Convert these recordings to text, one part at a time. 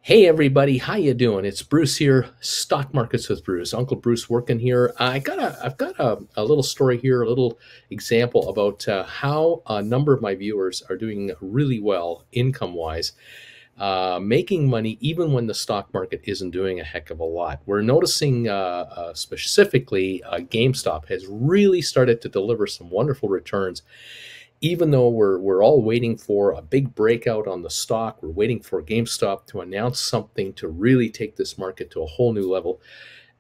Hey everybody, how you doing? It's Bruce here, Stock Markets with Bruce. Uncle Bruce working here. I've got a little story here, a little example about how a number of my viewers are doing really well income-wise, making money even when the stock market isn't doing a heck of a lot. We're noticing specifically GameStop has really started to deliver some wonderful returns even though we're all waiting for a big breakout on the stock. We're waiting for GameStop to announce something to really take this market to a whole new level.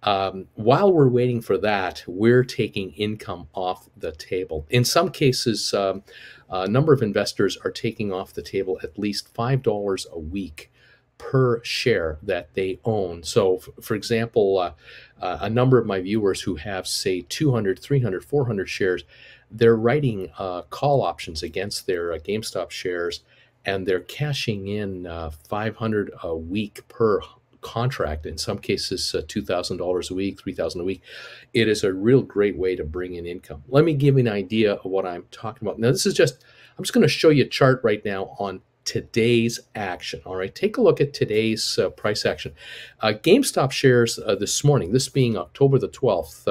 While we're waiting for that, we're taking income off the table. In some cases, a number of investors are taking off the table at least $5 a week per share that they own. So, for example, a number of my viewers who have, say, 200, 300, 400 shares, they're writing call options against their GameStop shares, and they're cashing in 500 a week per contract. In some cases, $2,000 a week, 3,000 a week. It is a real great way to bring in income. Let me give you an idea of what I'm talking about. Now, I'm just going to show you a chart right now on today's action. All right, take a look at today's price action. GameStop shares this morning, this being October the 12th,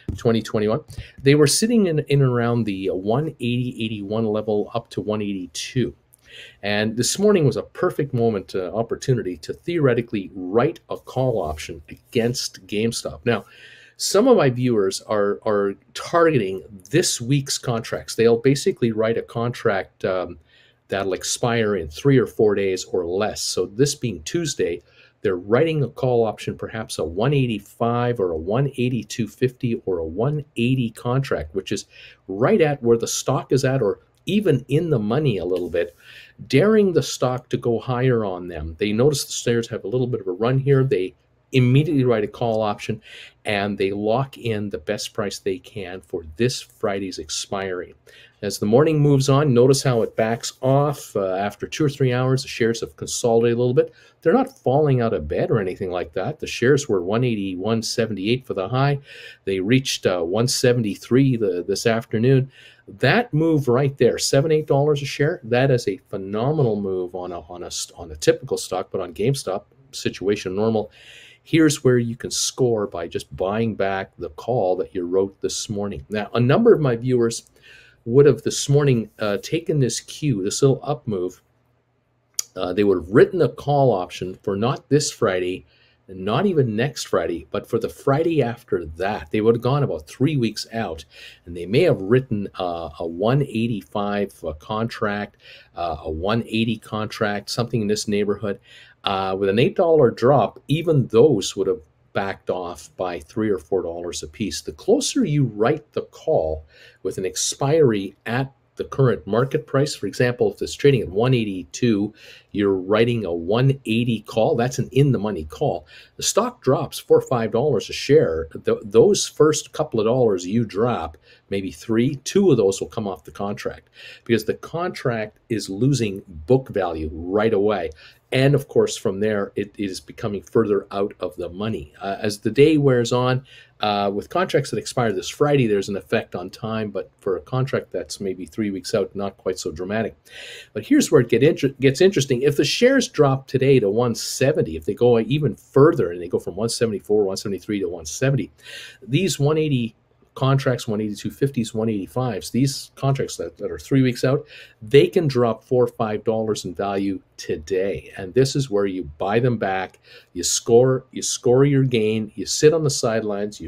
2021, they were sitting in around the 180.81 level up to 182. And this morning was a perfect moment, opportunity to theoretically write a call option against GameStop. Now, some of my viewers are targeting this week's contracts. They'll basically write a contract that'll expire in 3 or 4 days or less. So this being Tuesday, they're writing a call option, perhaps a 185 or a 182.50 or a 180 contract, which is right at where the stock is at, or even in the money a little bit, daring the stock to go higher on them. They notice the shares have a little bit of a run here. They immediately write a call option, and they lock in the best price they can for this Friday's expiry. As the morning moves on, notice how it backs off. After 2 or 3 hours, the shares have consolidated a little bit. They're not falling out of bed or anything like that. The shares were 181.78 for the high. They reached 173 this afternoon. That move right there, $7-8 a share, that is a phenomenal move on a typical stock, but on GameStop, situation normal. Here's where you can score by just buying back the call that you wrote this morning. Now, a number of my viewers would have this morning taken this cue, this little up move. They would have written a call option for not this Friday, and not even next Friday, but for the Friday after that. They would have gone about 3 weeks out, and they may have written a 185 contract, a 180 contract, something in this neighborhood. With an $8 drop, even those would have backed off by $3 or $4 a piece. The closer you write the call with an expiry at the current market price, for example, if it's trading at 182, you're writing a 180 call. That's an in-the-money call. The stock drops $4 or $5 a share. Those first couple of dollars you drop, maybe 2 of those will come off the contract, because the contract is losing book value right away. And of course, from there, it is becoming further out of the money. As the day wears on, with contracts that expire this Friday, there's an effect on time, but for a contract that's maybe 3 weeks out, not quite so dramatic. But here's where it gets interesting. If the shares drop today to 170, if they go even further and they go from 174, 173 to 170, these 180 contracts, 182.50s, 185s, these contracts that are 3 weeks out, they can drop $4 or $5 in value today. And this is where you buy them back, you score your gain, you sit on the sidelines, you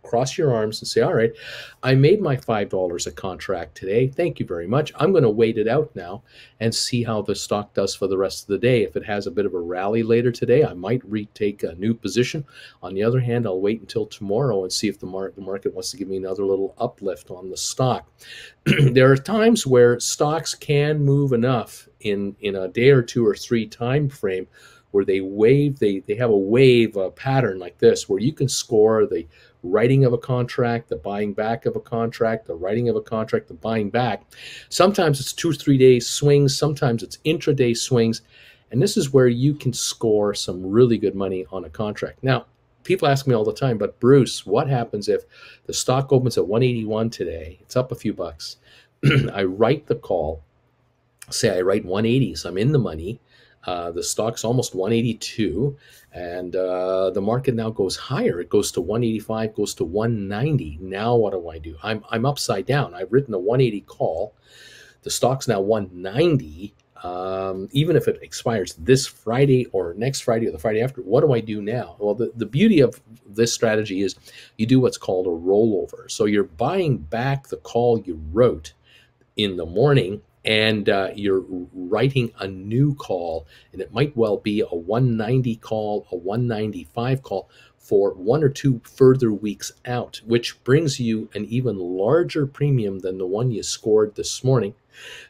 cross your arms and say, all right, I made my $5 a contract today. Thank you very much. I'm going to wait it out now and see how the stock does for the rest of the day. If it has a bit of a rally later today, I might retake a new position. On the other hand, I'll wait until tomorrow and see if the market wants to give me another little uplift on the stock. There are times where stocks can move enough in a day or 2 or 3 time frame where they have a wave, a pattern like this, where you can score the writing of a contract, the buying back of a contract, the writing of a contract, the buying back. Sometimes it's 2 or 3 day swings, sometimes it's intraday swings, and this is where you can score some really good money on a contract. Now, people ask me all the time, but Bruce, what happens if the stock opens at 181 today? It's up a few bucks. I write the call, say I write 180, so I'm in the money. The stock's almost 182, and the market now goes higher. It goes to 185, goes to 190. Now what do I do? I'm upside down. I've written a 180 call. The stock's now 190. Even if it expires this Friday or next Friday or the Friday after, what do I do now? Well, the beauty of this strategy is you do what's called a rollover. So you're buying back the call you wrote in the morning, and you're writing a new call, and it might well be a 190 call, a 195 call for 1 or 2 further weeks out, which brings you an even larger premium than the one you scored this morning.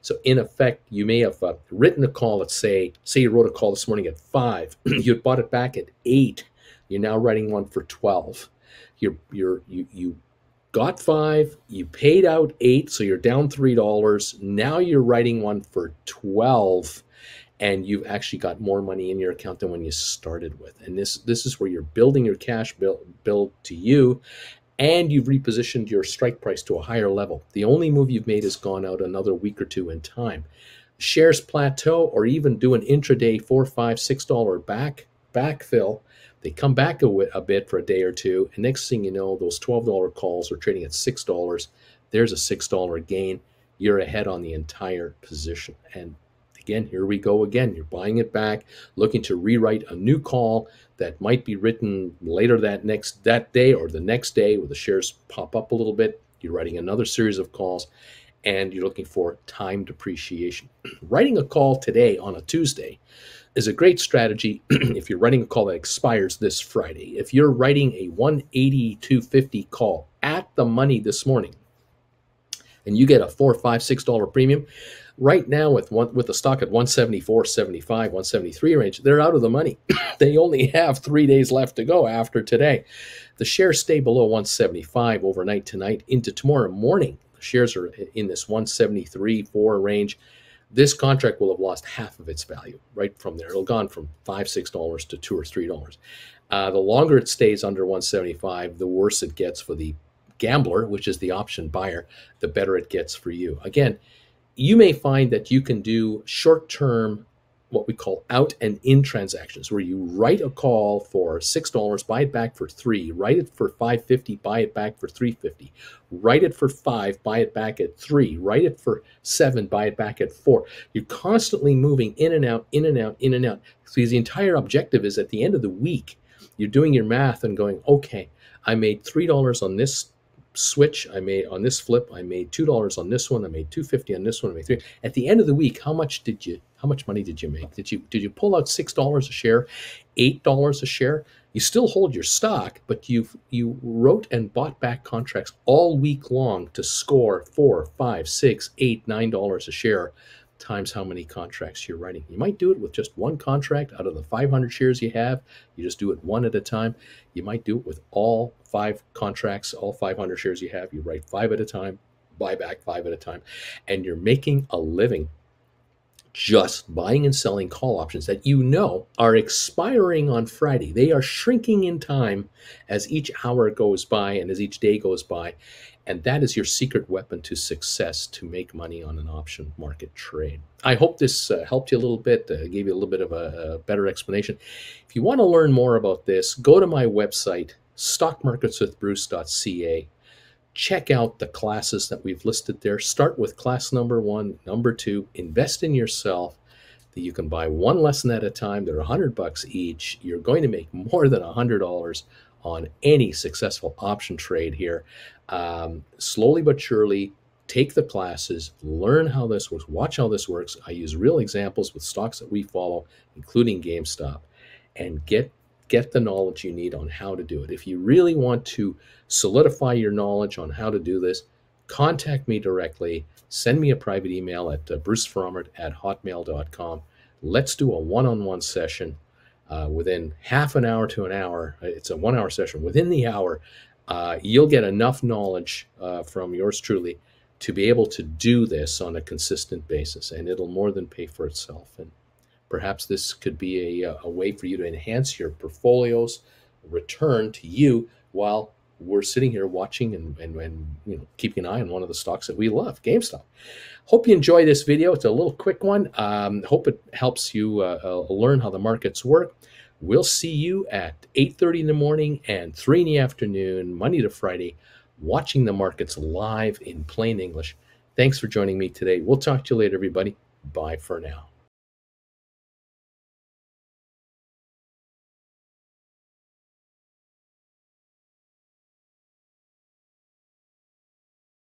So in effect, you may have written a call at say you wrote a call this morning at 5, you bought it back at 8, you're now writing one for 12. You got 5, you paid out 8, so you're down $3. Now you're writing one for 12, and you've actually got more money in your account than when you started with. And this is where you're building your cash build to you, and you've repositioned your strike price to a higher level. The only move you've made is gone out another week or 2 in time. Shares plateau or even do an intraday $4, $5, $6 backfill. They come back a bit for a day or 2, and next thing you know, those $12 calls are trading at $6. There's a $6 gain. You're ahead on the entire position. And again, here we go again. You're buying it back, looking to rewrite a new call that might be written later that day or the next day, where the shares pop up a little bit. You're writing another series of calls, and you're looking for time depreciation. Writing a call today on a Tuesday is a great strategy if you're writing a call that expires this Friday. If you're writing a 182.50 call at the money this morning, and you get a $4, $5, $6 premium, right now with the stock at 174.75, 173 range, they're out of the money. They only have 3 days left to go after today. The shares stay below 175 overnight tonight into tomorrow morning. The shares are in this 173.4 range. This contract will have lost half of its value right from there. It'll gone from $5, $6 to $2 or $3. The longer it stays under 175, the worse it gets for the gambler, which is the option buyer, the better it gets for you. Again, you may find that you can do short-term, what we call out and in transactions, where you write a call for $6, buy it back for $3, write it for $5.50, buy it back for $3.50, write it for $5, buy it back at $3, write it for $7, buy it back at $4. You're constantly moving in and out, in and out, in and out. Because the entire objective is at the end of the week, you're doing your math and going, okay, I made $3 on this switch, I made on this flip, I made $2 on this one, I made $2.50 on this one, I made $3. At the end of the week, how much money did you make? Did you pull out $6 a share, $8 a share? You still hold your stock, but you wrote and bought back contracts all week long to score $4, $5, $6, $8, $9 a share times how many contracts you're writing. You might do it with just one contract out of the 500 shares you have. You just do it one at a time. You might do it with all 5 contracts, all 500 shares you have. You write 5 at a time, buy back 5 at a time, and you're making a living just buying and selling call options that you know are expiring on Friday. They are shrinking in time as each hour goes by and as each day goes by. And that is your secret weapon to success to make money on an option market trade. I hope this helped you a little bit, gave you a little bit of a better explanation. If you want to learn more about this, go to my website, stockmarketswithbruce.ca. Check out the classes that we've listed there. Start with class number 1, number 2. Invest in yourself. That you can buy one lesson at a time. They're $100 each. You're going to make more than $100 on any successful option trade here. Slowly but surely, take the classes, learn how this works, watch how this works. I use real examples with stocks that we follow, including Gamestop, and get the knowledge you need on how to do it. If you really want to solidify your knowledge on how to do this, contact me directly. Send me a private email at brucefrommert@hotmail.com. Let's do a one-on-one session within half an hour to an hour. It's a 1-hour session. Within the hour, you'll get enough knowledge from yours truly to be able to do this on a consistent basis, and it'll more than pay for itself. And perhaps this could be a way for you to enhance your portfolio's return to you while we're sitting here watching and keeping an eye on one of the stocks that we love, GameStop. Hope you enjoy this video. It's a little quick one. Hope it helps you learn how the markets work. We'll see you at 8:30 in the morning and 3 in the afternoon, Monday to Friday, watching the markets live in plain English. Thanks for joining me today. We'll talk to you later, everybody. Bye for now.